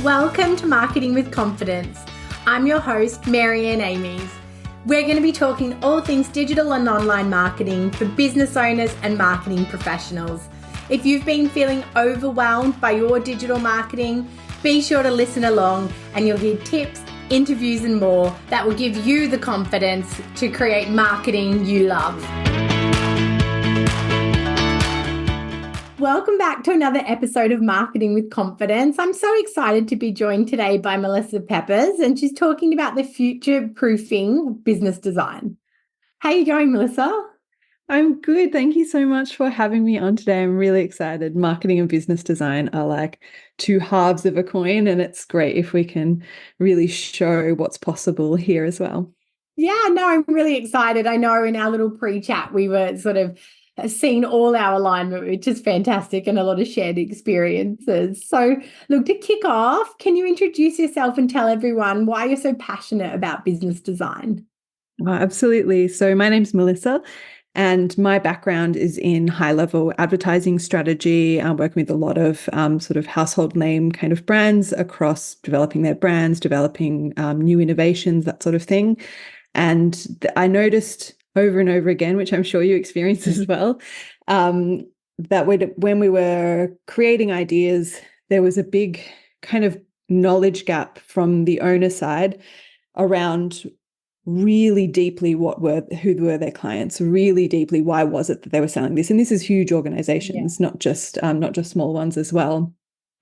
Welcome to Marketing with Confidence. I'm your host, Marianne Amies. We're going to be talking all things digital and online marketing for business owners and marketing professionals. If you've been feeling overwhelmed by your digital marketing, be sure to listen along and you'll hear tips, interviews and more that will give you the confidence to create marketing you love. Welcome back to another episode of Marketing with Confidence. I'm so excited to be joined today by Melissa Pepers, and she's talking about the future-proofing business design. How are you going, Melissa? I'm good. Thank you so much for having me on today. I'm really excited. Marketing and business design are like two halves of a coin, and it's great if we can really show what's possible here as well. Yeah, no, I'm really excited. I know in our little pre-chat, we were sort of seeing all our alignment, which is fantastic, and a lot of shared experiences. So look, to kick off, can you introduce yourself and tell everyone why you're so passionate about business design? Absolutely. So my name's Melissa, and my background is in high-level advertising strategy. I'm working with a lot of sort of household name kind of brands across developing their brands, developing new innovations, that sort of thing. And I noticed over and over again, which I'm sure you experience as well, that when we were creating ideas, there was a big kind of knowledge gap from the owner side around really deeply who were their clients, really deeply why was it that they were selling this. And this is huge organizations, not just small ones as well.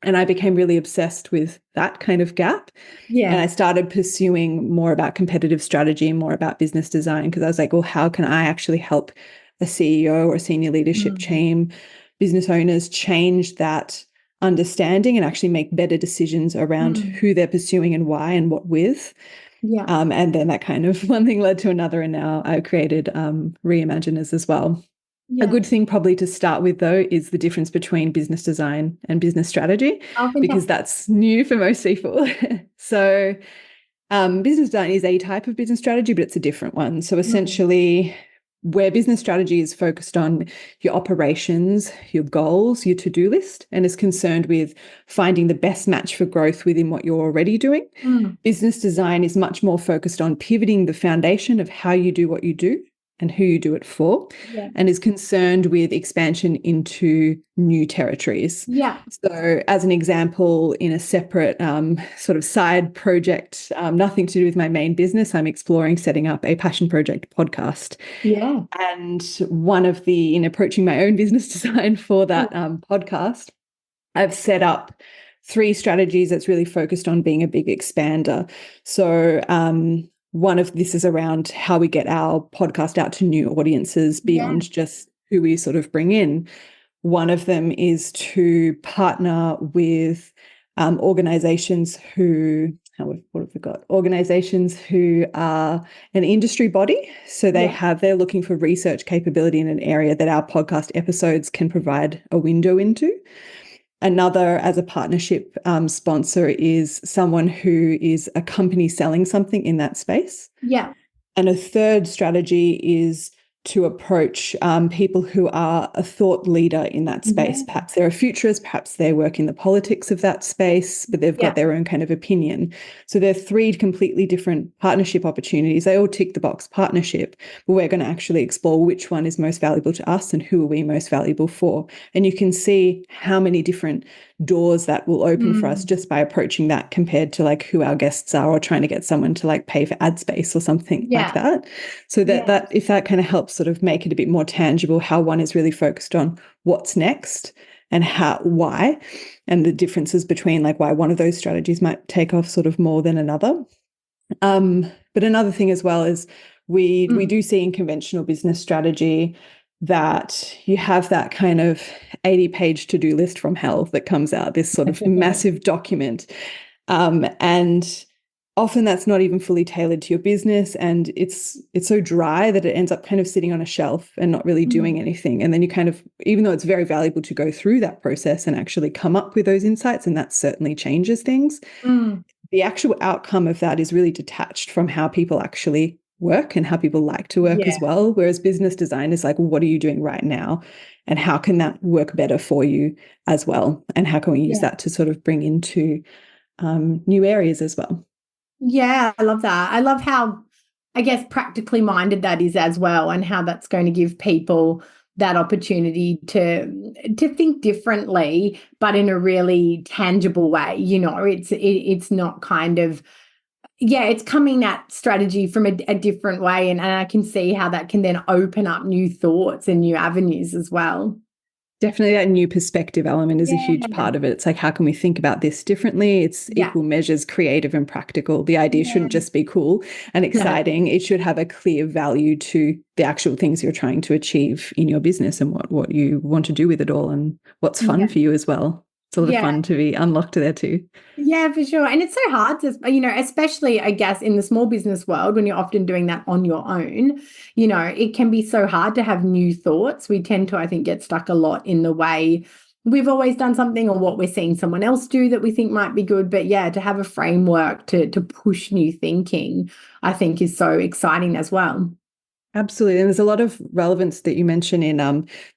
And I became really obsessed with that kind of gap. Yeah. And I started pursuing more about competitive strategy, more about business design, because I was like, well, how can I actually help a CEO or a senior leadership team, business owners change that understanding and actually make better decisions around who they're pursuing and why and what with. Yeah. And then that kind of one thing led to another. And now I created Reimaginers as well. Yeah. A good thing probably to start with, though, is the difference between business design and business strategy, because that's new for most people. So business design is a type of business strategy, but it's a different one. So essentially, where business strategy is focused on your operations, your goals, your to-do list, and is concerned with finding the best match for growth within what you're already doing. Business design is much more focused on pivoting the foundation of how you do what you do and who you do it for, and is concerned with expansion into new territories. Yeah. So as an example, in a separate sort of side project, nothing to do with my main business, I'm exploring setting up a passion project podcast. Yeah. And in approaching my own business design for that podcast, I've set up 3 strategies that's really focused on being a big expander. So one of this is around how we get our podcast out to new audiences beyond just who we sort of bring in. One of them is to partner with organizations who, organizations who are an industry body. So they're looking for research capability in an area that our podcast episodes can provide a window into. Another, as a partnership sponsor, is someone who is a company selling something in that space. Yeah. And a third strategy is to approach people who are a thought leader in that space. Perhaps they're a futurist, perhaps they work in the politics of that space, but they've got their own kind of opinion. So there are 3 completely different partnership opportunities. They all tick the box partnership, but we're going to actually explore which one is most valuable to us and who are we most valuable for. And you can see how many different doors that will open for us just by approaching that, compared to like who our guests are or trying to get someone to like pay for ad space or something like that. So that if that kind of helps sort of make it a bit more tangible, how one is really focused on what's next and why, and the differences between like why one of those strategies might take off sort of more than another. But another thing as well is we do see in conventional business strategy that you have that kind of 80-page to-do list from hell that comes out, this sort of massive document. And often that's not even fully tailored to your business, and it's so dry that it ends up kind of sitting on a shelf and not really doing anything. And then you kind of, even though it's very valuable to go through that process and actually come up with those insights, and that certainly changes things, the actual outcome of that is really detached from how people actually work and how people like to work as well. Whereas business design is like, well, what are you doing right now? And how can that work better for you as well? And how can we use that to sort of bring into new areas as well. Yeah, I love that. I love how, I guess, practically minded that is as well, and how that's going to give people that opportunity to think differently, but in a really tangible way. It's not kind of, yeah, it's coming at strategy from a different way, and I can see how that can then open up new thoughts and new avenues as well. Definitely that new perspective element is a huge Yeah. part of it. It's like, how can we think about this differently? It's Yeah. equal measures, creative and practical. The idea shouldn't Yeah. just be cool and No. exciting. It should have a clear value to the actual things you're trying to achieve in your business and what you want to do with it all and what's fun Yeah. for you as well. It's a lot of Yeah. fun to be unlocked there too. Yeah, for sure. And it's so hard to, especially, I guess, in the small business world, when you're often doing that on your own, it can be so hard to have new thoughts. We tend to, I think, get stuck a lot in the way we've always done something or what we're seeing someone else do that we think might be good. But yeah, to have a framework to push new thinking, I think is so exciting as well. Absolutely. And there's a lot of relevance that you mention in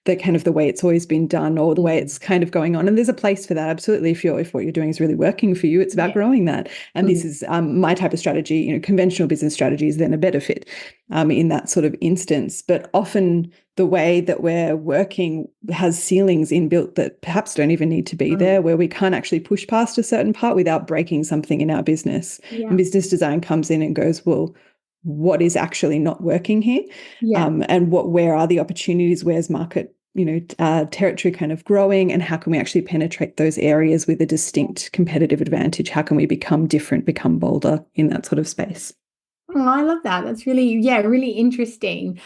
the kind of the way it's always been done or the way it's kind of going on. And there's a place for that. Absolutely. If what you're doing is really working for you, it's about Yeah. growing that. And this Mm. is my type of strategy, conventional business strategy is then a better fit in that sort of instance. But often the way that we're working has ceilings inbuilt that perhaps don't even need to be there, where we can't actually push past a certain part without breaking something in our business. Yeah. And business design comes in and goes, well, what is actually not working here, Yeah. and where are the opportunities, where's market territory kind of growing, and how can we actually penetrate those areas with a distinct competitive advantage? How can we become different, become bolder in that sort of space? Oh, I love that. That's really, yeah, really interesting.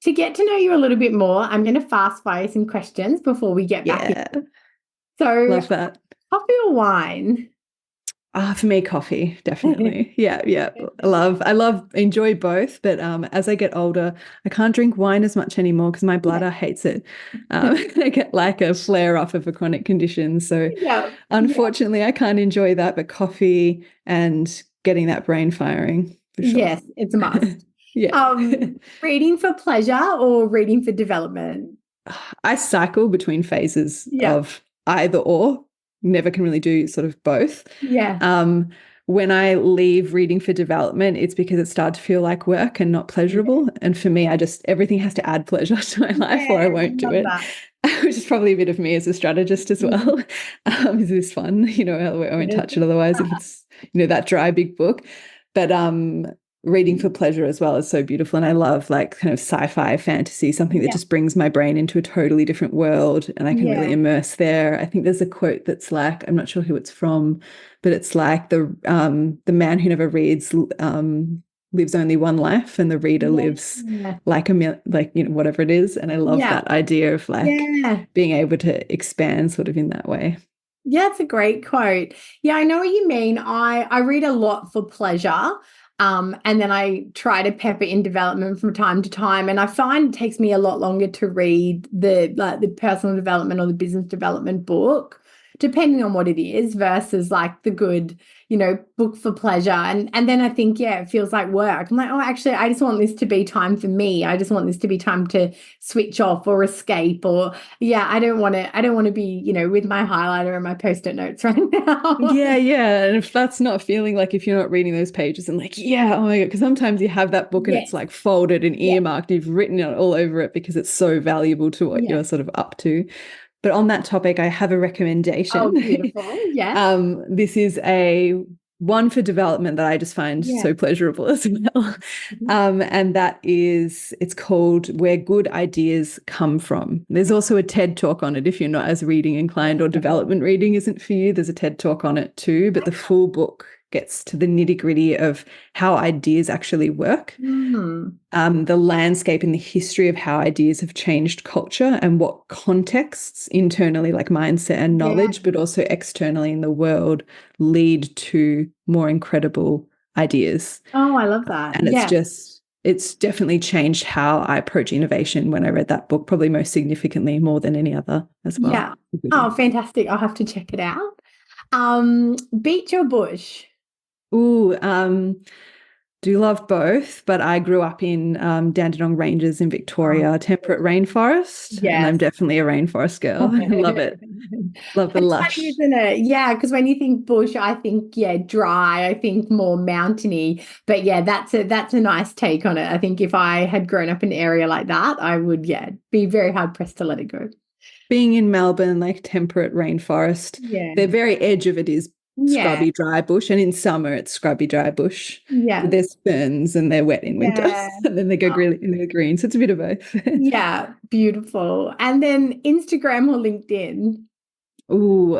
To get to know you a little bit more, I'm going to fast fire some questions before we get back in. Yeah, So, love that. coffee or wine? For me, coffee, definitely. Yeah, yeah. Enjoy both, but as I get older, I can't drink wine as much anymore because my bladder hates it. I get like a flare up of a chronic condition. So Yeah, yeah, unfortunately, I can't enjoy that, but coffee and getting that brain firing for sure. yes, it's a must. Yeah. Reading for pleasure or reading for development? I cycle between phases Yeah, of either or, never can really do sort of both. yeah, Um, when I leave reading for development, it's because it started to feel like work and not yeah, pleasurable. And for me, everything has to add pleasure to my life or I yeah, I won't do love it, that. which is probably a bit of me as a strategist as Mhm. well. Is this fun? I won't touch it otherwise if it's, that dry big book. But reading for pleasure as well is so beautiful. And I love like kind of sci-fi fantasy, something that Yeah, just brings my brain into a totally different world and I can really yeah, immerse there. I think there's a quote that's like, I'm not sure who it's from, but it's like the man who never reads lives only one life and the reader lives yeah, like whatever it is. And I love yeah, that idea of like yeah. being able to expand sort of in that way. Yeah, it's a great quote. Yeah, I know what you mean. I read a lot for pleasure. And then I try to pepper in development from time to time. And I find it takes me a lot longer to read the personal development or the business development book, depending on what it is, versus like the good, book for pleasure. And then I think, yeah, it feels like work. I'm like, oh, actually, I just want this to be time for me. I just want this to be time to switch off or escape or yeah, I don't want to be, with my highlighter and my post-it notes right now. Yeah, yeah. And if that's not feeling like if you're not reading those pages and like, yeah, oh my God, because sometimes you have that book and it's Yes. like folded and Yeah. earmarked, you've written it all over it because it's so valuable to what Yeah. you're sort of up to. But on that topic, I have a Oh, recommendation. beautiful. Yes. This is a one for development that I just find Yeah. so pleasurable as well. Mhm. And it's called Where Good Ideas Come From. There's also a TED talk on it if you're not as reading inclined or development reading isn't for you. There's a TED talk on it too, but the full book gets to the nitty gritty of how ideas actually work, Mhm. the landscape and the history of how ideas have changed culture and what contexts internally, like mindset and Yeah. knowledge, but also externally in the world, lead to more incredible ideas. Oh, I love that. And Yeah. it's definitely changed how I approach innovation when I read that book, probably most significantly more than any other as well. Yeah. Oh, fantastic. I'll have to check it out. Beach or bush? Ooh, do love both, but I grew up in Dandenong Ranges in Victoria, temperate rainforest, and I'm Yes. definitely a rainforest girl. I love it. Love the It's funny, lush. isn't it? Yeah, because when you think bush, I think dry. I think more mountainy. But yeah, that's a nice take on it. I think if I had grown up in an area like that, I would be very hard pressed to let it go. Being in Melbourne, like temperate rainforest, Yeah, the very edge of it is yeah, scrubby dry bush, and in summer it's scrubby dry bush. yeah, But there's ferns and they're wet in winter, yeah. and then they go green. So it's a bit of both. Yeah, beautiful. And then Instagram or LinkedIn? Ooh,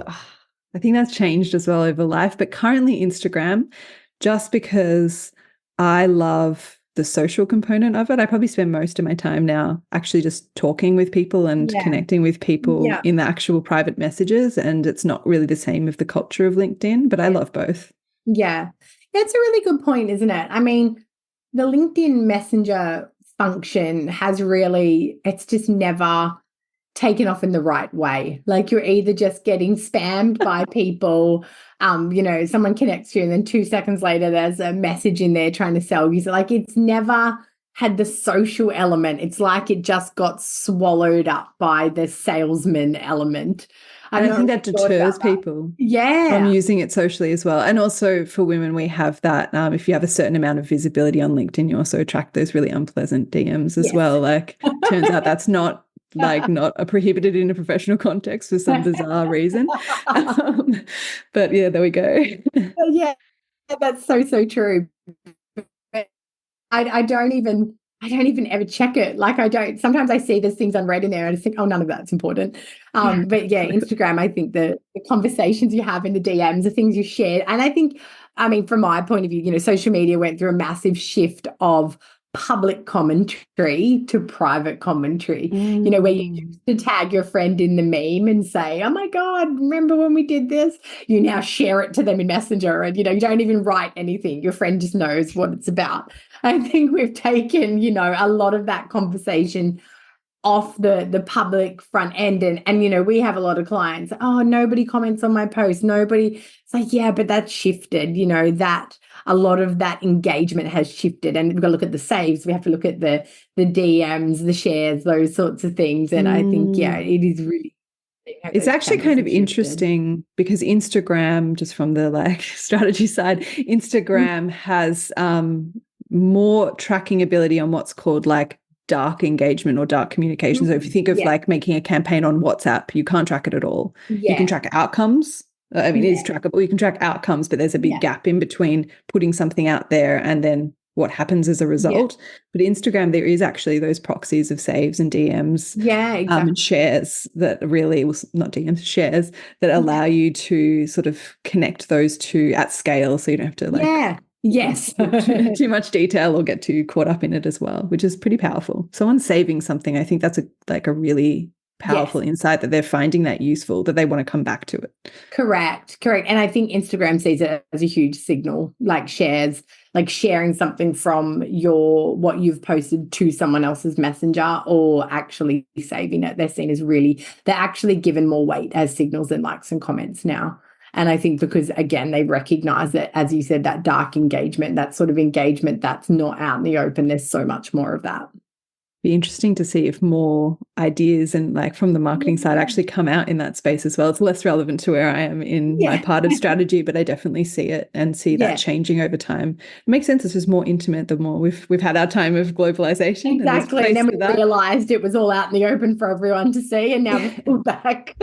I think that's changed as well over life, but currently Instagram, just because I love the social component of it. I probably spend most of my time now actually just talking with people and Yeah, connecting with people yeah, in the actual private messages. And it's not really the same with the culture of LinkedIn, but I love both. yeah. That's a really good point, isn't it? I mean, the LinkedIn Messenger function has really, it's just never taken off in the right way. Like you're either just getting spammed by people, someone connects to you and then 2 seconds later there's a message in there trying to sell you. So like it's never had the social element. It's like it just got swallowed up by the salesman element. I And don't I know think if that you thought about deters that. people from Yeah. using it socially as well. And also for women, we have that if you have a certain amount of visibility on LinkedIn, you also attract those really unpleasant DMs as Yes. well. Like, turns out that's not not a prohibited in a professional context for some bizarre reason. But yeah, there we go. Yeah, that's so true. I don't even ever check it. Like I don't, sometimes I see there's things unread in there and I just think, oh, none of that's important. But yeah, Instagram, I think the conversations you have in the DMs, the things you share. And I think, I mean, from my point of view, social media went through a massive shift of public commentary to private commentary, where you Mm. used to tag your friend in the meme and say, oh my God, remember when we did this? You now share it to them in Messenger and, you don't even write anything. Your friend just knows what it's about. I think we've taken, a lot of that conversation off the public front end. And we have a lot of clients, oh, nobody comments on my post. Nobody. It's like, yeah, but that's shifted, that a lot of that engagement has shifted. And we've got to look at the saves. We have to look at the DMs, the shares, those sorts of things. And I think, yeah, Mm. it is really It's those actually channels kind of have shifted. interesting because Instagram, just from the strategy side, Instagram has more tracking ability on what's called like dark engagement or dark communication. So if you think of Yeah, like making a campaign on WhatsApp, you can't track it at all. You can yeah, track outcomes. I mean, it is yeah, trackable. You can track outcomes, but there's a big yeah, gap in between putting something out there and then what happens as a yeah, result. But Instagram, there is actually those proxies of saves and DMs yeah, and exactly. shares that really, well, not DMs, shares that allow you to sort of connect those two at scale. So you don't have to like Yeah. Yes. give too much detail or get too caught up in it as well, which is pretty powerful. Someone saving something, I think that's a really powerful Yes. insight that they're finding that useful, that they want to come back to it. Correct. Correct. And I think Instagram sees it as a huge signal, like shares, like sharing something from what you've posted to someone else's messenger or actually saving it. They're actually given more weight as signals than likes and comments now. And I think because again, they recognize that, as you said, that dark engagement, that sort of engagement that's not out in the open, there's so much more of that. Be interesting to see if more ideas and like from the marketing side Yeah. actually come out in that space as well. It's less relevant to where I am in my Yeah. part of strategy, but I definitely see it and see that Yeah. changing over time. It makes sense. It's just more intimate the more we've had our time of globalization, and there's a Exactly. And place then for we that. realized it was all out in the open for everyone to see, and now we've Yeah. pulled back.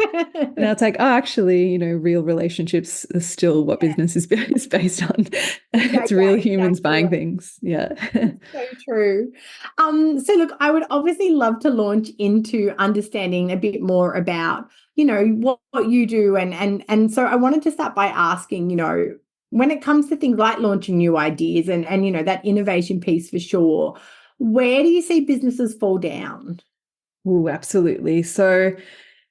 Now it's like, oh, actually, real relationships are still what Yeah. business is based on. Yeah, It's yeah, real humans exactly buying right. things. Yeah. So true. So look, I would obviously love to launch into understanding a bit more about, what you do and so I wanted to start by asking, when it comes to things like launching new ideas and that innovation piece for sure, where do you see businesses fall down? Oh, absolutely. So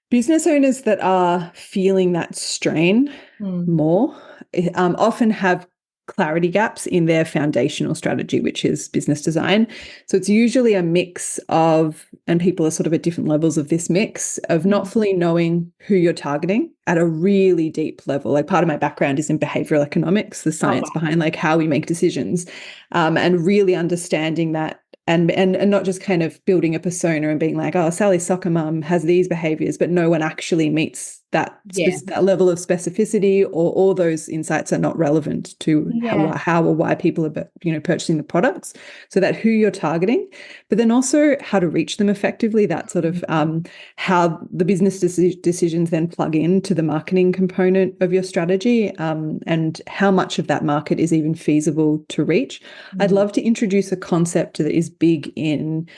business owners that are feeling that strain Mm. more often have clarity gaps in their foundational strategy, which is business design. So it's usually a mix of, and people are sort of at different levels of this mix, of not fully knowing who you're targeting at a really deep level. Like part of my background is in behavioral economics, the science behind like how we make decisions, and really understanding that. And not just kind of building a persona and being like, oh, Sally's soccer mum has these behaviors, but no one actually meets that level of specificity, or all those insights are not relevant to how or why people are, purchasing the products. So that who you're targeting, but then also how to reach them effectively. That sort of how the business decisions then plug into the marketing component of your strategy, and how much of that market is even feasible to reach. I'd love to introduce a concept that is big in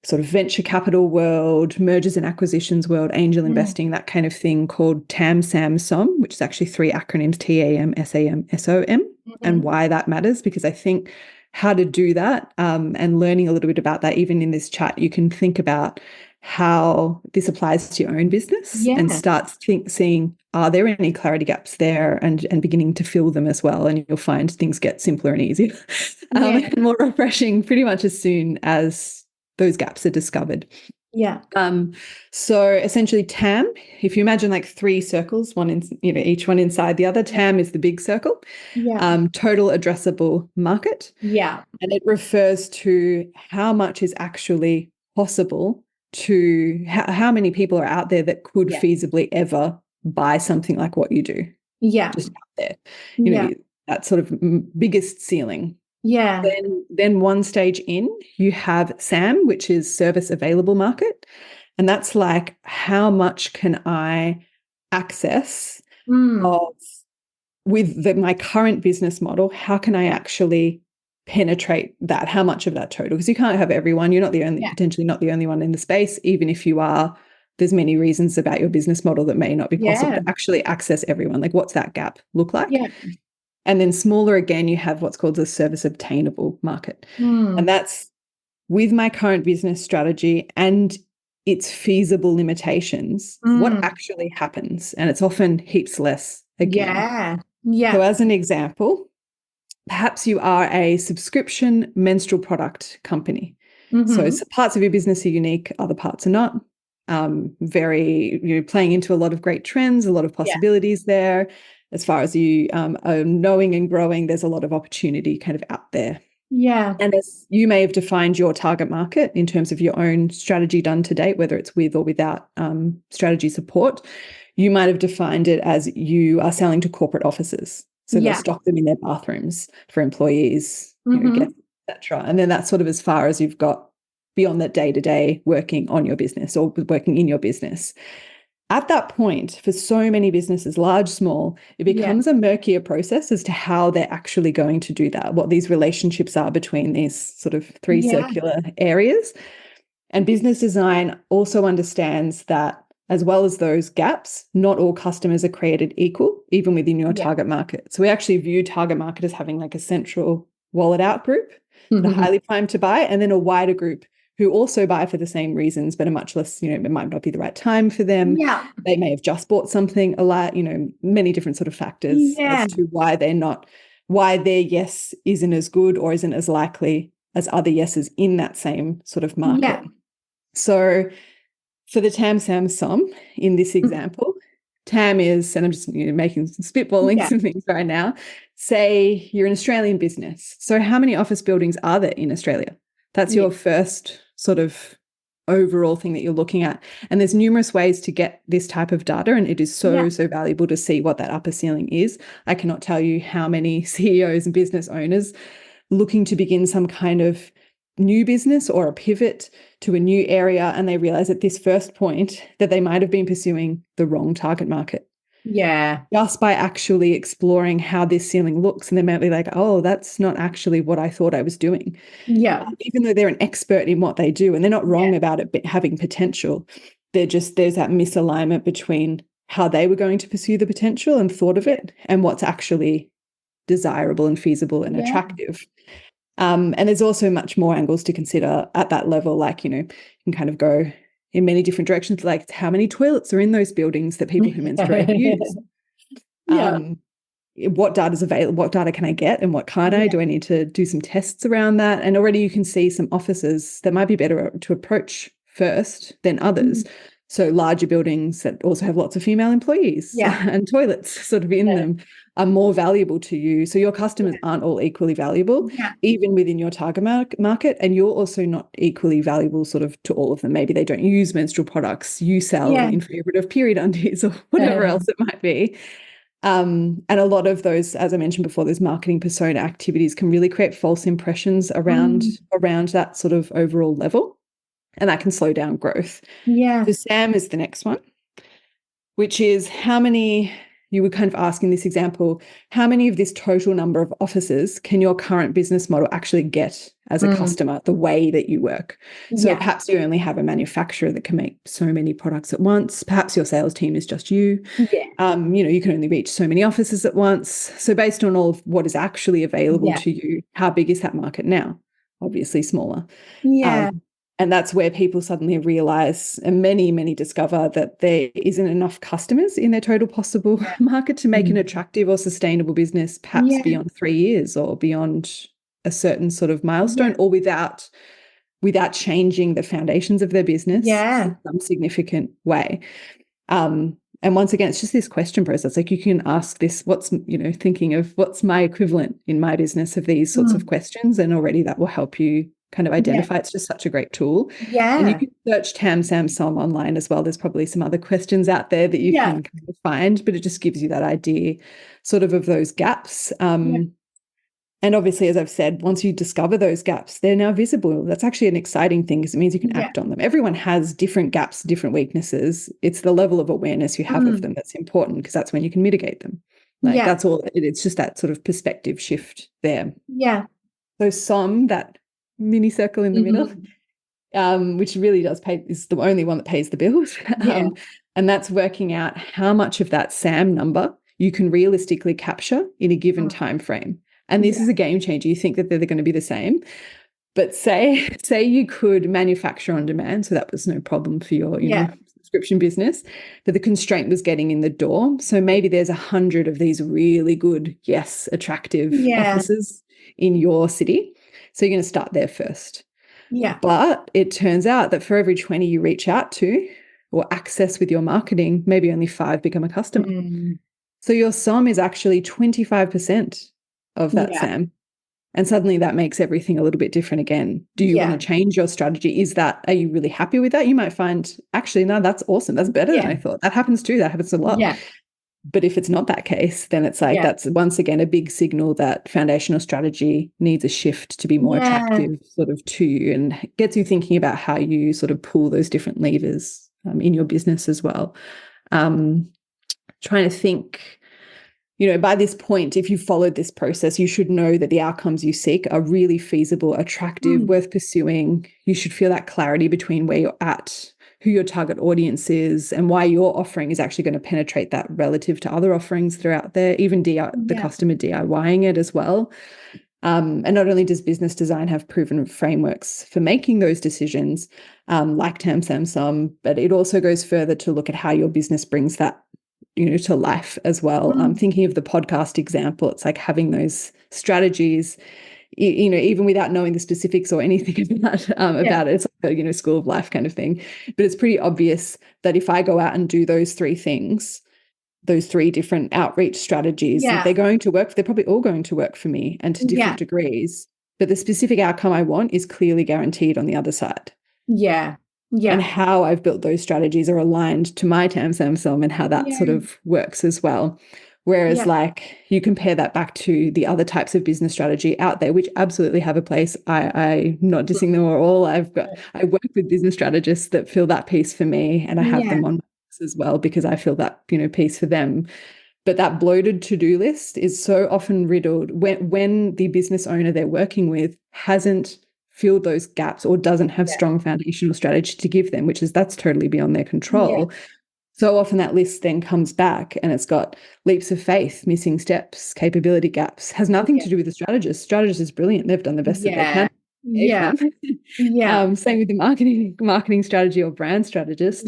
sort of venture capital world, mergers and acquisitions world, angel investing, that kind of thing, called TAM, SAM, SOM, which is actually 3 acronyms, TAM, SAM, SOM, and why that matters, because I think how to do that, and learning a little bit about that, even in this chat, you can think about how this applies to your own business and start seeing, are there any clarity gaps there, and beginning to fill them as well. And you'll find things get simpler and easier and more refreshing pretty much as soon as those gaps are discovered. So essentially TAM, if you imagine like 3 circles, one in, each one inside the other, TAM is the big circle, total addressable market. And it refers to how much is actually possible to, how many people are out there that could feasibly ever buy something like what you do. Just out there, that sort of biggest ceiling. Then one stage in, you have SAM, which is service available market. And that's like, how much can I access with my current business model? How can I actually penetrate that? How much of that total? Because you can't have everyone. You're not the only, potentially not the only one in the space. Even if you are, there's many reasons about your business model that may not be possible to actually access everyone. Like, what's that gap look like? And then smaller again, you have what's called the service obtainable market. And that's, with my current business strategy and its feasible limitations, what actually happens? And it's often heaps less again. So as an example, perhaps you are a subscription menstrual product company. So parts of your business are unique, other parts are not. Very, playing into a lot of great trends, a lot of possibilities there. As far as you are knowing and growing, there's a lot of opportunity kind of out there. And as you may have defined your target market in terms of your own strategy done to date, whether it's with or without strategy support, you might have defined it as you are selling to corporate offices. So they'll stock them in their bathrooms for employees, guests, etc. And then that's sort of as far as you've got beyond that day-to-day working on your business or working in your business. At that point, for so many businesses, large, small, it becomes a murkier process as to how they're actually going to do that, what these relationships are between these sort of 3 circular areas. And business design also understands that, as well as those gaps, not all customers are created equal, even within your target market. So we actually view target market as having like a central wallet out group that are highly primed to buy, and then a wider group who also buy for the same reasons, but are much less, it might not be the right time for them. They may have just bought something a lot, many different sort of factors as to why their yes isn't as good or isn't as likely as other yeses in that same sort of market. So for the TAM, SAM, SOM in this example, TAM is, and I'm just making spitballing some things right now, say you're an Australian business. So how many office buildings are there in Australia? That's your first sort of overall thing that you're looking at. And there's numerous ways to get this type of data, and it is so valuable to see what that upper ceiling is. I cannot tell you how many CEOs and business owners looking to begin some kind of new business or a pivot to a new area, and they realize at this first point that they might have been pursuing the wrong target market. Just by actually exploring how this ceiling looks, and they might be like, oh, that's not actually what I thought I was doing. Even though they're an expert in what they do, and they're not wrong about it having potential, there's that misalignment between how they were going to pursue the potential and thought of it and what's actually desirable and feasible and attractive. And there's also much more angles to consider at that level, like, you can kind of go in many different directions, like how many toilets are in those buildings that people who menstruate use. what data is available, what data can I get and what can't I? Yeah. Do I need to do some tests around that? And already you can see some offices that might be better to approach first than others. Mm. So larger buildings that also have lots of female employees Yeah. and toilets sort of in Yeah. them are more valuable to you. So your customers aren't all equally valuable, Yeah. even within your target market. And you're also not equally valuable sort of to all of them. Maybe they don't use menstrual products. You sell Yeah. in favor of period undies or whatever else it might be. And a lot of those, as I mentioned before, those marketing persona activities can really create false impressions around Mm. that sort of overall level, and that can slow down growth. Yeah. So SAM is the next one, which is how many, you were kind of asking this example, how many of this total number of offices can your current business model actually get as a customer, the way that you work? So Yeah. perhaps you only have a manufacturer that can make so many products at once. Perhaps your sales team is just you. Yeah. You can only reach so many offices at once. So based on all of what is actually available Yeah. to you, how big is that market now? Obviously smaller. Yeah. And that's where people suddenly realize, and many discover, that there isn't enough customers in their total possible market to make an attractive or sustainable business, perhaps Yeah. beyond 3 years or beyond a certain sort of milestone, Yeah. or without changing the foundations of their business Yeah. in some significant way. And once again, it's just this question process. Like, you can ask this, thinking of what's my equivalent in my business of these sorts of questions, and already that will help you kind of Yeah. identify. It's just such a great tool. And you Yeah. can search TAM, SAM, SOM online as well. There's probably some other questions out there that you can kind of find, but it just gives you that idea sort of those gaps. And obviously, as I've said, once you discover those gaps, they're now visible. That's actually an exciting thing, because it means you can act on them. Everyone has different gaps, different weaknesses. It's the level of awareness you have of them that's important, because that's when you can mitigate them. Like, that's all. It's just that sort of perspective shift there. Yeah. So SOM, that mini circle in the middle, which really does pay, is the only one that pays the bills. Yeah. And that's working out how much of that SAM number you can realistically capture in a given time frame. And this is a game changer. You think that they're going to be the same, but say you could manufacture on demand, so that was no problem for your subscription business, but the constraint was getting in the door. So maybe there's 100 of these really good, attractive offices in your city. So you're going to start there first. Yeah. But it turns out that for every 20 you reach out to or access with your marketing, maybe only 5 become a customer. So your SOM is actually 25% of that SAM. And suddenly that makes everything a little bit different again. Do you want to change your strategy? Are you really happy with that? You might find, actually, no, that's awesome. That's better than I thought. That happens too. That happens a lot. Yeah. But if it's not that case, then it's like, that's once again a big signal that foundational strategy needs a shift to be more attractive sort of to you, and gets you thinking about how you sort of pull those different levers in your business as well. Trying to think, by this point, if you've followed this process, you should know that the outcomes you seek are really feasible, attractive, worth pursuing. You should feel that clarity between where you're at, who your target audience is, and why your offering is actually going to penetrate that relative to other offerings that are out there, even the customer DIYing it as well. And not only does business design have proven frameworks for making those decisions, like TAM, SAM, SOM, but it also goes further to look at how your business brings that to life as well. Thinking of the podcast example, it's like having those strategies, even without knowing the specifics or anything about it. It's like a school of life kind of thing. But it's pretty obvious that if I go out and do those 3 things, those 3 different outreach strategies, they're going to work. They're probably all going to work for me, and to different degrees. But the specific outcome I want is clearly guaranteed on the other side. Yeah. Yeah. And how I've built those strategies are aligned to my TAM, SAM, SOM, and how that sort of works as well. Whereas like, you compare that back to the other types of business strategy out there, which absolutely have a place. I'm not dissing them at all. I work with business strategists that fill that piece for me, and I have them on my list as well, because I feel that, piece for them. But that bloated to-do list is so often riddled when the business owner they're working with hasn't filled those gaps or doesn't have strong foundational strategy to give them, that's totally beyond their control. So often that list then comes back and it's got leaps of faith, missing steps, capability gaps, has nothing to do with the strategist. Strategist is brilliant. They've done the best that they can. Same with the marketing strategy or brand strategist.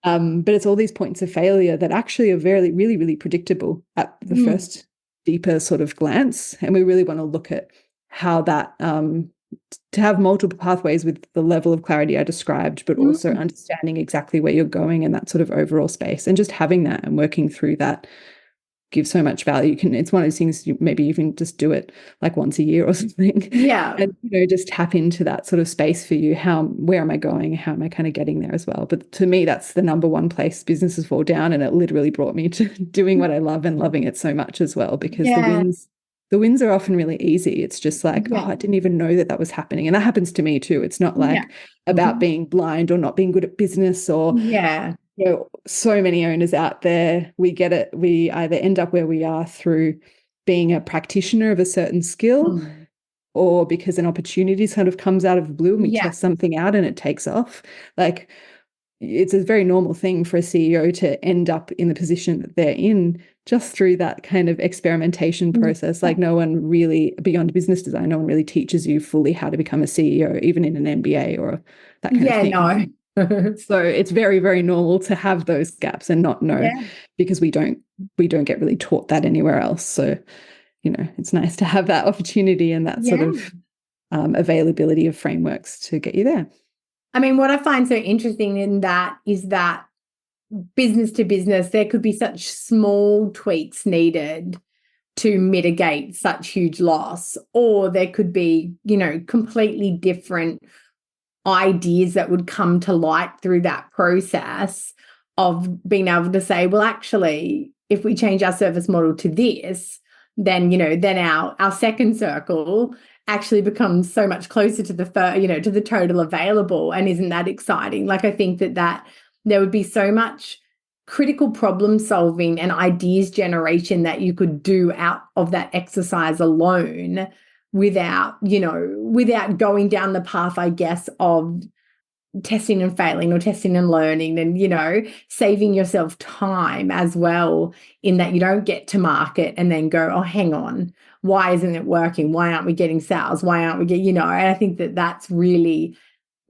But it's all these points of failure that actually are really predictable at the deeper sort of glance. And we really want to look at how that, to have multiple pathways with the level of clarity I described, but also Mm. understanding exactly where you're going in that sort of overall space, and just having that and working through that gives so much value. It's one of those things, maybe you can just do it like once a year or something. Yeah. And, just tap into that sort of space for you. Where am I going? How am I kind of getting there as well? But to me, that's the number one place businesses fall down. And it literally brought me to doing what I love and loving it so much as well, because Yeah. the wins are often really easy. It's just like, Yeah. oh, I didn't even know that was happening. And that happens to me too. It's not Yeah. like about being blind or not being good at business or, Yeah. so many owners out there, we get it. We either end up where we are through being a practitioner of a certain skill, Mm. or because an opportunity kind of comes out of the blue and we Yeah. test something out and it takes off. Like, it's a very normal thing for a CEO to end up in the position that they're in just through that kind of experimentation process. Like, no one really, beyond business design, no one really teaches you fully how to become a CEO, even in an MBA or that kind of Yeah, thing. no. So it's very, very normal to have those gaps and not know, Yeah. because we don't get really taught that anywhere else. So, it's nice to have that opportunity and that sort Yeah. of availability of frameworks to get you there. I mean, what I find so interesting in that is that business to business, there could be such small tweaks needed to mitigate such huge loss, or there could be, completely different ideas that would come to light through that process of being able to say, well, actually, if we change our service model to this, then, then our second circle actually becomes so much closer to to the total available. And isn't that exciting? Like, I think that there would be so much critical problem solving and ideas generation that you could do out of that exercise alone without going down the path, I guess, of testing and failing or testing and learning, and saving yourself time as well, in that you don't get to market and then go, oh, hang on, why isn't it working? Why aren't we getting sales? Why aren't we and I think that that's really,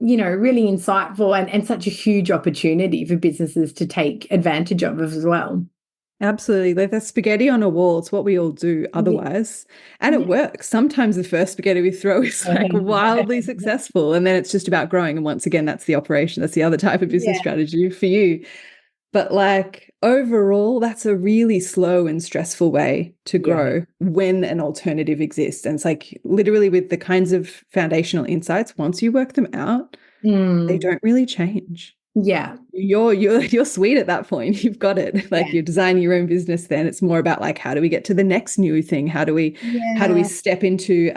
really insightful and such a huge opportunity for businesses to take advantage of as well. Absolutely. Like, the spaghetti on a wall, it's what we all do otherwise. And it works. Sometimes the first spaghetti we throw is like wildly successful. And then it's just about growing. And once again, that's the operation. That's the other type of business strategy for you. But like, overall, that's a really slow and stressful way to grow when an alternative exists. And it's like, literally, with the kinds of foundational insights, once you work them out, they don't really change. Yeah. You're sweet at that point. You've got it. Like, you're designing your own business. Then it's more about like, how do we get to the next new thing? How do we step into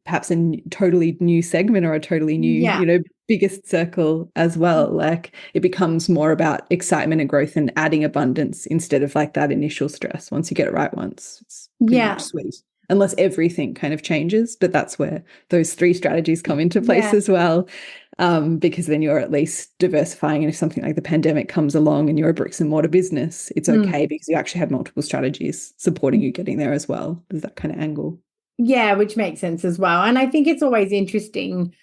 perhaps a totally new segment or a totally new biggest circle as well? Like, it becomes more about excitement and growth and adding abundance instead of like that initial stress. Once you get it right once, it's pretty much sweet. Unless everything kind of changes, but that's where those 3 strategies come into place as well. Because then you're at least diversifying. And if something like the pandemic comes along and you're a bricks and mortar business, it's okay because you actually have multiple strategies supporting you getting there as well. There's that kind of angle. Yeah, which makes sense as well. And I think it's always interesting,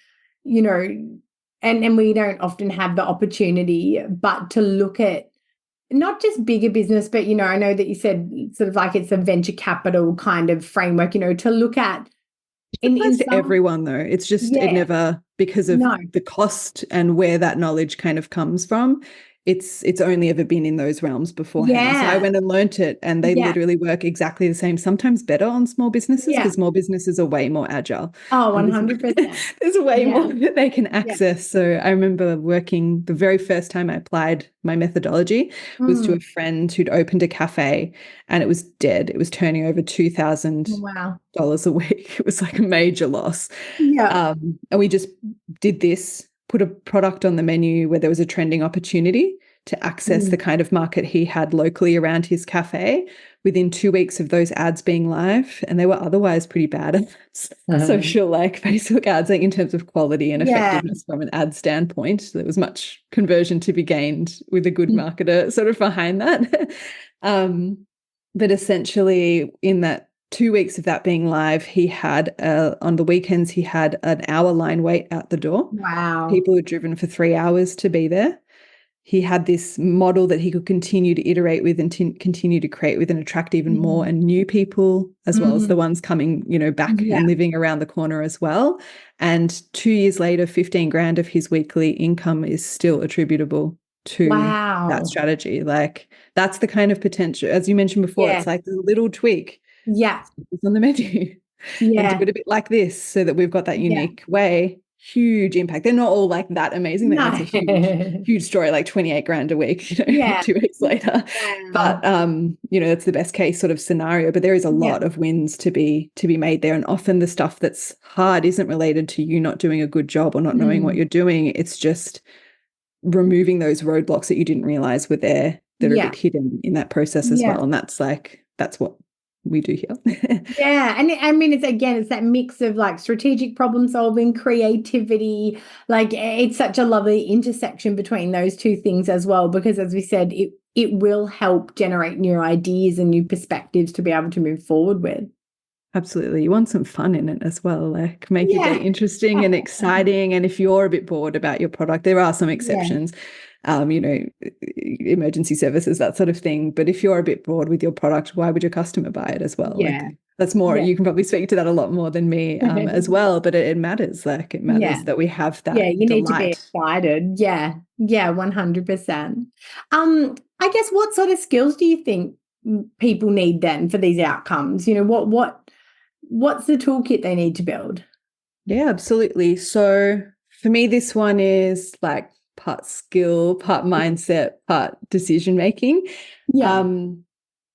and we don't often have the opportunity, but to look at not just bigger business, but, I know that you said sort of like it's a venture capital kind of framework, to look at. It applies to everyone, though. It's just it never, because of the cost and where that knowledge kind of comes from, it's only ever been in those realms beforehand. So I went and learnt it, and they literally work exactly the same, sometimes better on small businesses, because small businesses are way more agile. Oh, 100%. There's way more that they can access. So I remember working, the very first time I applied my methodology was to a friend who'd opened a cafe, and it was dead. It was turning over $2,000 a week. It was like a major loss. Yeah. And we just did this, put a product on the menu where there was a trending opportunity to access the kind of market he had locally around his cafe within 2 weeks of those ads being live. And they were otherwise pretty bad at social, like Facebook ads, like in terms of quality and effectiveness from an ad standpoint. There was much conversion to be gained with a good marketer sort of behind that. But essentially, in that 2 weeks of that being live, he had on the weekends, he had an hour line wait out the door. Wow. People had driven for 3 hours to be there. he had this model that he could continue to iterate with and continue to create with and attract even more and new people, as well as the ones coming, back and living around the corner as well. And 2 years later, 15 grand of his weekly income is still attributable to that strategy. Like, that's the kind of potential, as you mentioned before, it's like the little tweak. Yeah. It's on the menu. And do it a bit like this so that we've got that unique way. Huge impact. They're not all like that amazing. That's a huge story, like 28 grand a week, 2 weeks later. But that's the best case sort of scenario. But there is a lot of wins to be made there. And often the stuff that's hard isn't related to you not doing a good job or not knowing what you're doing. It's just removing those roadblocks that you didn't realize were there, that are a bit hidden in that process as well. And that's what we do here. And I mean, it's that mix of like strategic problem solving, creativity. Like, it's such a lovely intersection between those two things as well, because as we said, it will help generate new ideas and new perspectives to be able to move forward with. Absolutely. You want some fun in it as well, like make your day interesting and exciting. And if you're a bit bored about your product, there are some exceptions, emergency services, that sort of thing. But if you're a bit bored with your product, why would your customer buy it as well? Like, that's more, you can probably speak to that a lot more than me as well, but it matters. Like, it matters that we have that you need delight. to be excited. 100%. I guess, what sort of skills do you think people need then for these outcomes? What's the toolkit they need to build? Yeah, absolutely. So for me, this one is like part skill, part mindset, part decision making.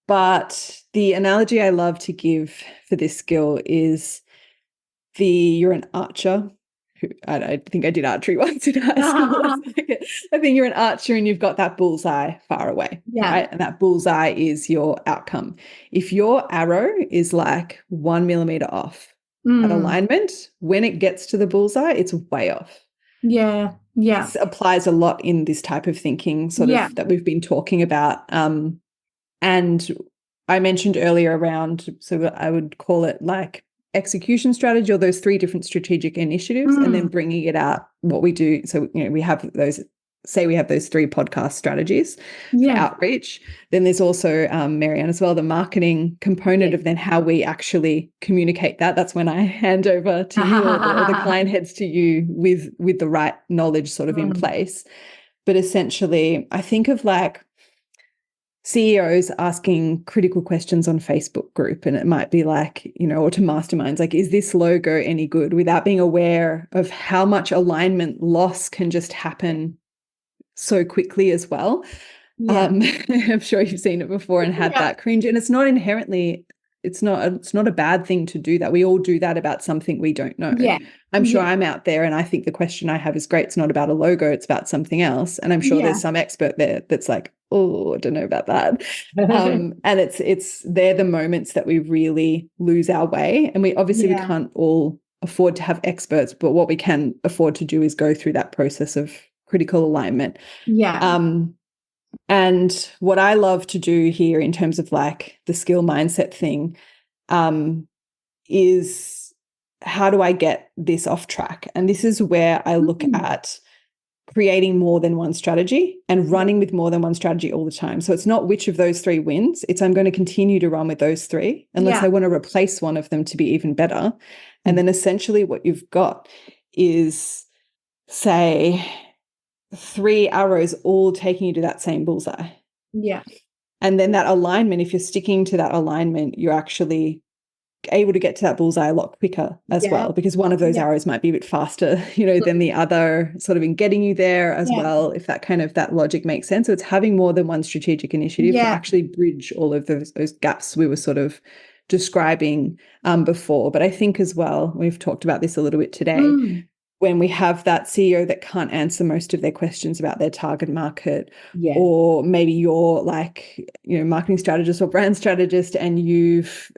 But the analogy I love to give for this skill is you're an archer. I think I did archery once in high school. I think you're an archer and you've got that bullseye far away, right? And that bullseye is your outcome. If your arrow is like 1 millimeter off at alignment, when it gets to the bullseye, it's way off. This applies a lot in this type of thinking sort of that we've been talking about. And I mentioned earlier around, so I would call it like execution strategy, or those 3 different strategic initiatives, and then bringing it out what we do. So, we have those 3 podcast strategies for outreach. Then there's also, Marianne as well, the marketing component of then how we actually communicate that. That's when I hand over to you or the client heads to you with the right knowledge sort of in place. But essentially, I think of like CEOs asking critical questions on Facebook group, and it might be like, or to masterminds, like, is this logo any good, without being aware of how much alignment loss can just happen so quickly as well. I'm sure you've seen it before and had that cringe, and it's not inherently, it's not a bad thing to do that. We all do that about something we don't know. I'm sure I'm out there and I think the question I have is great. It's not about a logo, it's about something else. And I'm sure there's some expert there that's like, oh, I don't know about that. And they're the moments that we really lose our way. And we can't all afford to have experts, but what we can afford to do is go through that process of critical alignment. And what I love to do here in terms of like the skill mindset thing is, how do I get this off track? And this is where I look at creating more than one strategy and running with more than one strategy all the time. So it's not which of those 3 wins. It's I'm going to continue to run with those 3 unless I want to replace one of them to be even better. And then essentially what you've got is, say, 3 arrows all taking you to that same bullseye. And then that alignment, if you're sticking to that alignment, you're actually able to get to that bullseye a lot quicker as well, because one of those arrows might be a bit faster, than the other, sort of in getting you there as well, if that logic makes sense. So it's having more than one strategic initiative to actually bridge all of those gaps we were sort of describing before. But I think as well, we've talked about this a little bit today, when we have that CEO that can't answer most of their questions about their target market, or maybe you're like, marketing strategist or brand strategist, and you've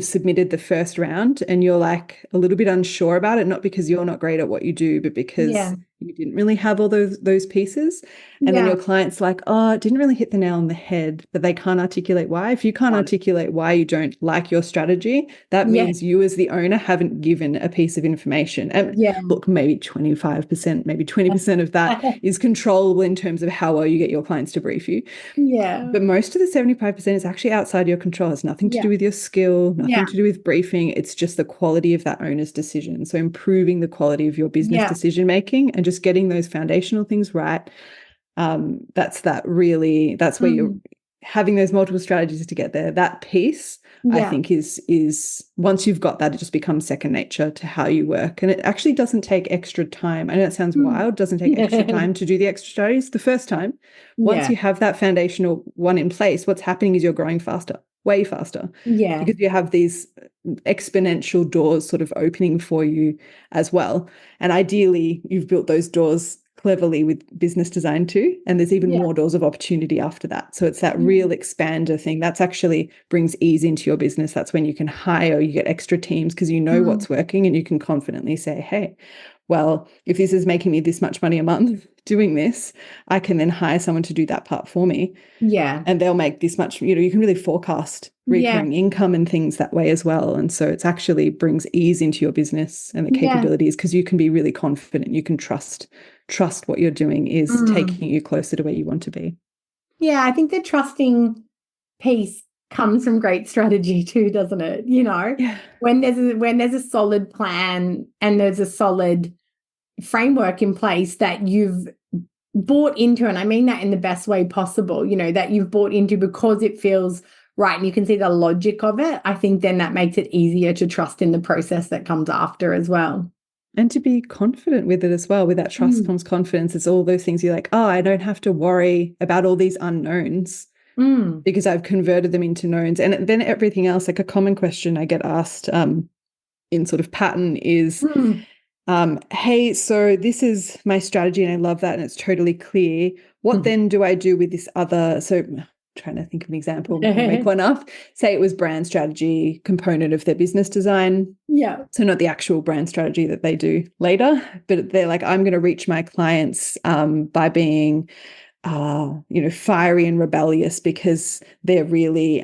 submitted the first round and you're like a little bit unsure about it, not because you're not great at what you do, but because you didn't really have all those pieces. And then Yeah. your client's like, oh, it didn't really hit the nail on the head, but they can't articulate why. If you can't articulate why you don't like your strategy, that Yeah. means you as the owner haven't given a piece of information. And Yeah. look, maybe 25%, maybe 20% of that is controllable in terms of how well you get your clients to brief you. Yeah. But most of the 75% is actually outside your control. It's nothing to do with your skill, nothing to do with briefing. It's just the quality of that owner's decision. So improving the quality of your business decision making and just getting those foundational things right. That's where you're having those multiple strategies to get there. That piece, I think, is once you've got that, it just becomes second nature to how you work. And it actually doesn't take extra time. I know it sounds wild, doesn't take extra time to do the extra strategies the first time. Once you have that foundational one in place, what's happening is you're growing faster, way faster. Yeah. Because you have these exponential doors sort of opening for you as well. And ideally, you've built those doors cleverly with business design too. And there's even more doors of opportunity after that. So it's that real expander thing. That's actually brings ease into your business. That's when you can hire, you get extra teams because you know what's working and you can confidently say, hey, well, if this is making me this much money a month doing this, I can then hire someone to do that part for me. Yeah. And they'll make this much, you can really forecast recurring income and things that way as well. And so it's actually brings ease into your business and the capabilities because you can be really confident. You can trust what you're doing is taking you closer to where you want to be. Yeah, I think the trusting piece comes from great strategy too, doesn't it? When there's a solid plan and there's a solid framework in place that you've bought into, and I mean that in the best way possible, that you've bought into because it feels right and you can see the logic of it, I think then that makes it easier to trust in the process that comes after as well. And to be confident with it as well. With that trust comes confidence. It's all those things you're like, oh, I don't have to worry about all these unknowns because I've converted them into knowns. And then everything else, like a common question I get asked in sort of pattern is, hey, so this is my strategy and I love that and it's totally clear. What then do I do with this other? So I'm trying to think of an example, I'll make one up. Say it was brand strategy component of their business design. Yeah. So not the actual brand strategy that they do later, but they're like, I'm going to reach my clients by being, fiery and rebellious because they're really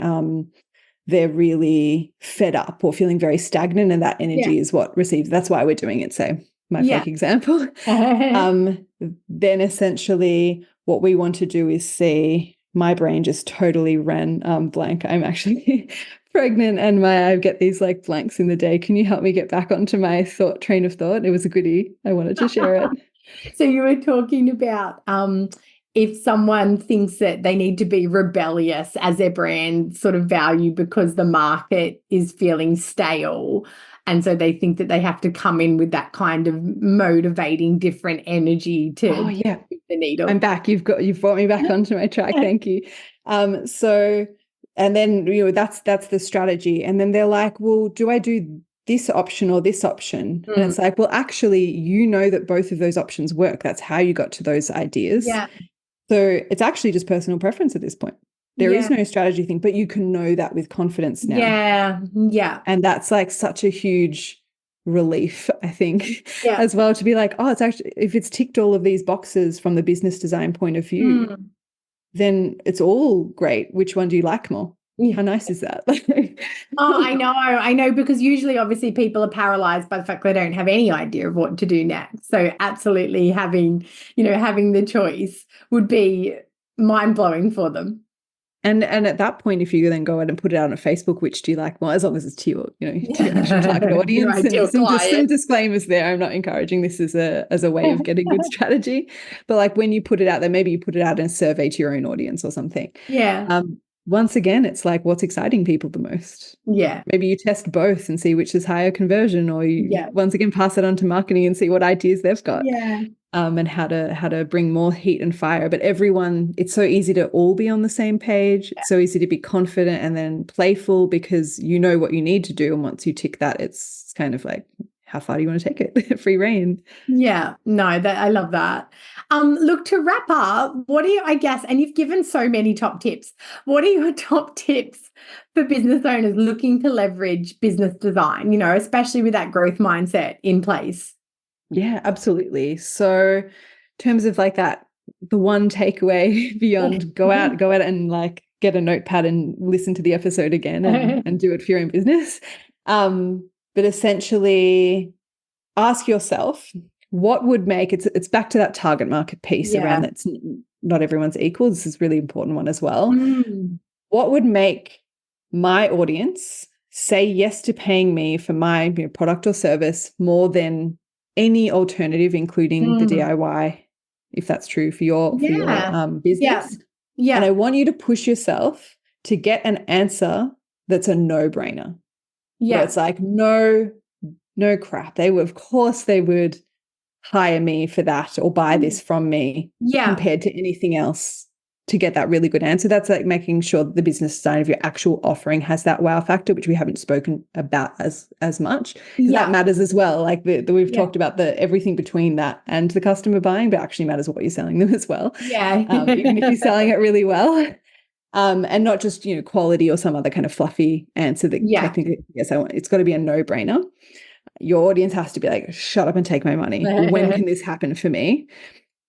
fed up or feeling very stagnant, and that energy is what receives. That's why we're doing it. So my fake example. Then essentially what we want to do is see. My brain just totally ran blank. I'm actually pregnant and I get these like blanks in the day. Can you help me get back onto my train of thought? It was a goodie. I wanted to share it. So you were talking about if someone thinks that they need to be rebellious as their brand sort of value because the market is feeling stale. And so they think that they have to come in with that kind of motivating different energy to move the needle. I'm back. You've brought me back onto my track. Thank you. So, and then, that's the strategy. And then they're like, well, do I do this option or this option? And it's like, well, actually, that both of those options work. That's how you got to those ideas. Yeah. So it's actually just personal preference at this point. There is no strategy thing, but you can know that with confidence now. Yeah. Yeah. And that's like such a huge relief, I think, as well, to be like, oh, it's actually, if it's ticked all of these boxes from the business design point of view, then it's all great. Which one do you like more? How nice is that? I know, because usually obviously people are paralyzed by the fact they don't have any idea of what to do next. So absolutely having the choice would be mind-blowing for them. And at that point, if you then go out and put it out on Facebook, which do you like more, as long as it's to your, to your actual target audience, and some disclaimers there. I'm not encouraging this as a way of getting good strategy, but like when you put it out there, maybe you put it out in a survey to your own audience or something. Yeah. Once again, it's like what's exciting people the most. Yeah. Maybe you test both and see which is higher conversion, or you once again pass it on to marketing and see what ideas they've got. Yeah. And how to bring more heat and fire. But it's so easy to all be on the same page. It's so easy to be confident and then playful because you know what you need to do. And once you tick that, it's kind of like, how far do you want to take it? Free reign. Yeah, no, I love that. Look, to wrap up, what are you, I guess, and you've given so many top tips. What are your top tips for business owners looking to leverage business design, especially with that growth mindset in place? Yeah, absolutely. So in terms of like that the one takeaway beyond go out and like get a notepad and listen to the episode again and do it for your own business. But essentially ask yourself what would make it's back to that target market piece around that's not everyone's equal. This is a really important one as well. What would make my audience say yes to paying me for my product or service more than any alternative, including the DIY, if that's true for your business? And I want you to push yourself to get an answer that's a no-brainer. Where it's like, no crap. Of course they would hire me for that or buy this from me compared to anything else to get that really good answer. That's like making sure that the business design of your actual offering has that wow factor, which we haven't spoken about as much. That matters as well. Like we've talked about the everything between that and the customer buying, but actually matters what you're selling them as well. Even if you're selling it really well. And not just, quality or some other kind of fluffy answer that technically, yes, I want. It's got to be a no-brainer. Your audience has to be like, shut up and take my money. When can this happen for me?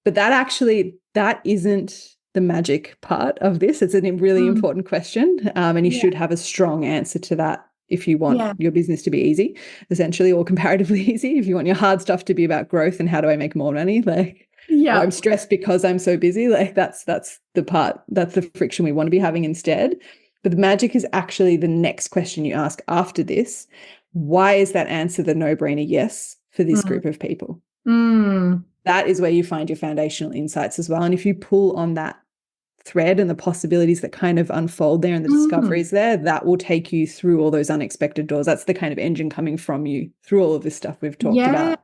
But that isn't the magic part of this. It's a really important question. And you should have a strong answer to that if you want your business to be easy, essentially, or comparatively easy. If you want your hard stuff to be about growth and how do I make more money, or I'm stressed because I'm so busy. That's the part, that's the friction we want to be having instead. But the magic is actually the next question you ask after this. Why is that answer the no-brainer yes for this group of people? That is where you find your foundational insights as well. And if you pull on that thread and the possibilities that kind of unfold there and the discoveries there, that will take you through all those unexpected doors. That's the kind of engine coming from you through all of this stuff we've talked about.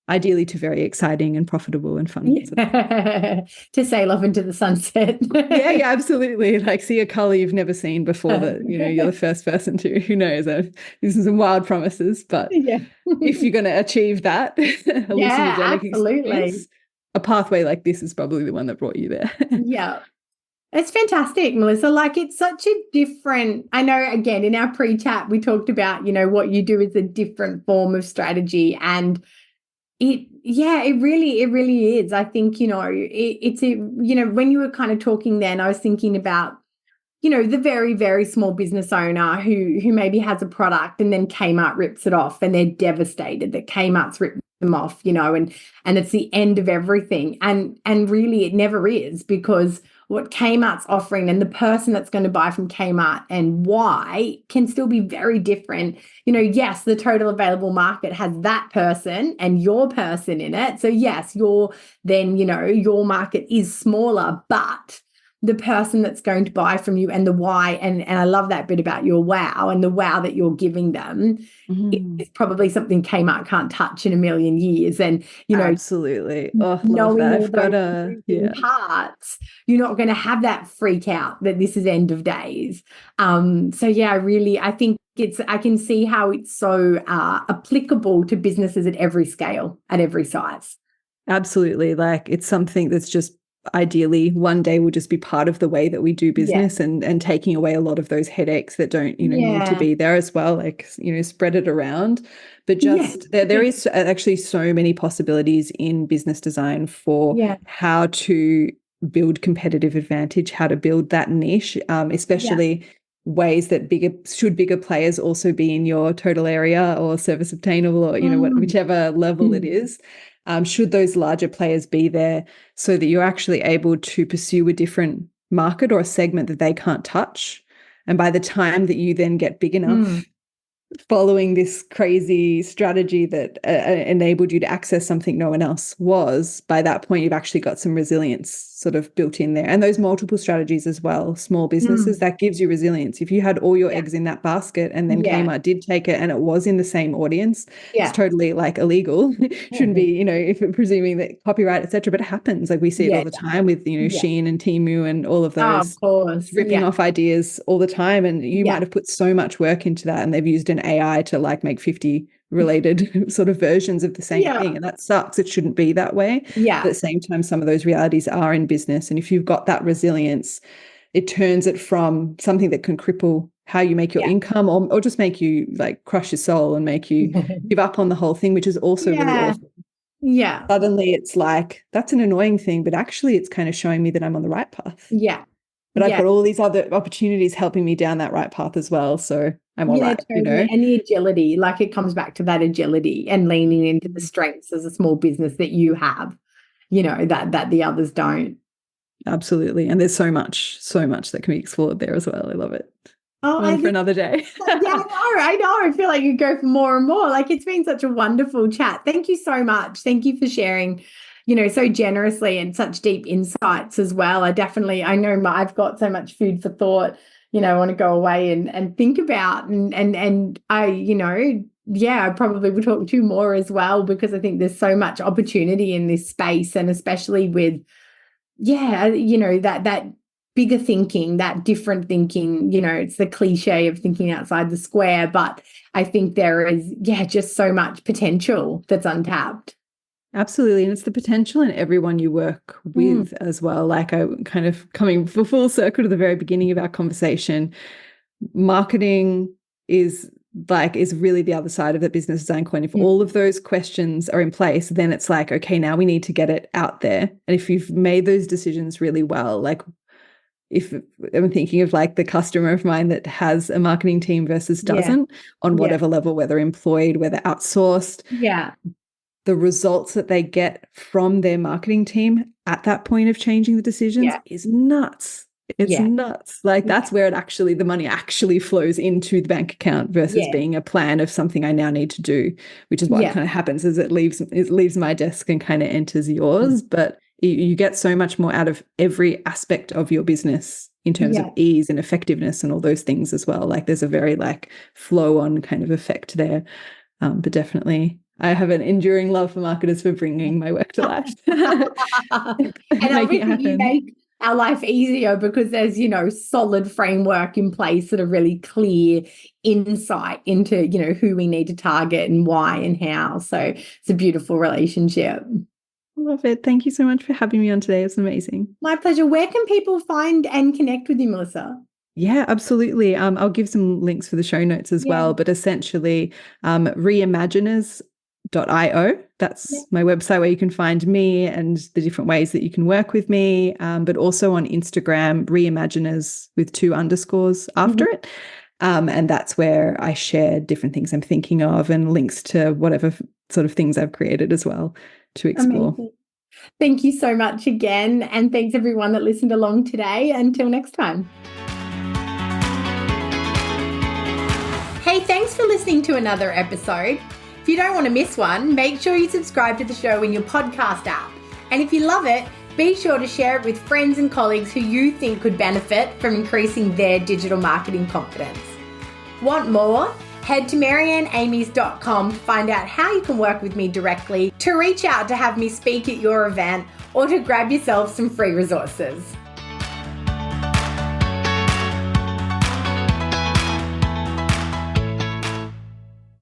Ideally to very exciting and profitable and fun. To sail off into the sunset. yeah, absolutely. Like see a colour you've never seen before that, you're the first person to. Who knows? These are some wild promises, but if you're going to achieve that hallucinogenic experience, a pathway like this is probably the one that brought you there. It's fantastic, Melissa. Like it's such a different, I know again, in our pre-chat, we talked about, what you do is a different form of strategy, and it really is. I think, when you were kind of talking then, I was thinking about, the very, very small business owner who maybe has a product and then Kmart rips it off and they're devastated that Kmart's ripped them off, and it's the end of everything. And really it never is, because what Kmart's offering and the person that's going to buy from Kmart and why can still be very different. Yes, the total available market has that person and your person in it. So yes, your market is smaller, but the person that's going to buy from you and the why, and I love that bit about your wow and the wow that you're giving them is probably something Kmart can't touch in a million years. And, absolutely. Knowing all those parts, you're not going to have that freak out that this is end of days. I think I can see how it's so applicable to businesses at every scale, at every size. Absolutely. Like it's something that's just ideally one day will just be part of the way that we do business and taking away a lot of those headaches that don't, need to be there as well. Like, spread it around. But just there is actually so many possibilities in business design for how to build competitive advantage, how to build that niche, especially ways that bigger players also be in your total area or service obtainable or, whichever level it is. Should those larger players be there so that you're actually able to pursue a different market or a segment that they can't touch? And by the time that you then get big enough, following this crazy strategy that enabled you to access something no one else was, by that point you've actually got some resilience sort of built in there. And those multiple strategies as well, small businesses, that gives you resilience. If you had all your eggs in that basket and then Kmart did take it and it was in the same audience, it's totally like illegal. Shouldn't be, if presuming that copyright, etc. But it happens. Like we see it all the time with, Shein and Temu and all of those ripping off ideas all the time. And you might have put so much work into that and they've used an AI to like make 50 related sort of versions of the same thing, and that sucks. It shouldn't be that way. But at the same time, some of those realities are in business, and if you've got that resilience, it turns it from something that can cripple how you make your income or just make you like crush your soul and make you give up on the whole thing, which is also really awful. Yeah. Suddenly it's like, that's an annoying thing, but actually it's kind of showing me that I'm on the right path. Yeah. But I've Yeah. got all these other opportunities helping me down that right path as well. So I'm all Yeah, right, you totally. know? And the agility, like it comes back to that agility and leaning into the strengths as a small business that you have, that the others don't. Absolutely. And there's so much that can be explored there as well. I love it. Oh, One for another day. yeah, I know. I feel like you go for more and more. Like it's been such a wonderful chat. Thank you so much. Thank you for sharing, so generously and such deep insights as well. I know I've got so much food for thought, I want to go away and think about and I, yeah, I probably would talk to you more as well because I think there's so much opportunity in this space and especially with that bigger thinking, that different thinking, it's the cliche of thinking outside the square, but I think there is, just so much potential that's untapped. Absolutely. And it's the potential in everyone you work with as well. Like I kind of coming full circle to the very beginning of our conversation, marketing is really the other side of the business design coin. If all of those questions are in place, then it's like, okay, now we need to get it out there. And if you've made those decisions really well, like if I'm thinking of like the customer of mine that has a marketing team versus doesn't on whatever level, whether employed, whether outsourced, the results that they get from their marketing team at that point of changing the decisions is nuts. It's nuts. Like that's where the money actually flows into the bank account versus being a plan of something I now need to do, which is what kind of happens is it leaves my desk and kind of enters yours. But you get so much more out of every aspect of your business in terms of ease and effectiveness and all those things as well. Like there's a very like flow on kind of effect there. But definitely I have an enduring love for marketers for bringing my work to life. And obviously you make our life easier because there's, solid framework in place that are really clear insight into, who we need to target and why and how. So it's a beautiful relationship. Love it. Thank you so much for having me on today. It was amazing. My pleasure. Where can people find and connect with you, Melissa? Yeah, absolutely. I'll give some links for the show notes as well, but essentially reimaginers.io. That's my website where you can find me and the different ways that you can work with me, but also on Instagram, reimaginers with 2 underscores after it. And that's where I share different things I'm thinking of and links to whatever sort of things I've created as well to explore. Amazing. Thank you so much again. And thanks everyone that listened along today. Until next time. Hey, thanks for listening to another episode. If you don't want to miss one, make sure you subscribe to the show in your podcast app. And if you love it, be sure to share it with friends and colleagues who you think could benefit from increasing their digital marketing confidence. Want more? Head to marianneamies.com to find out how you can work with me directly, to reach out to have me speak at your event, or to grab yourself some free resources.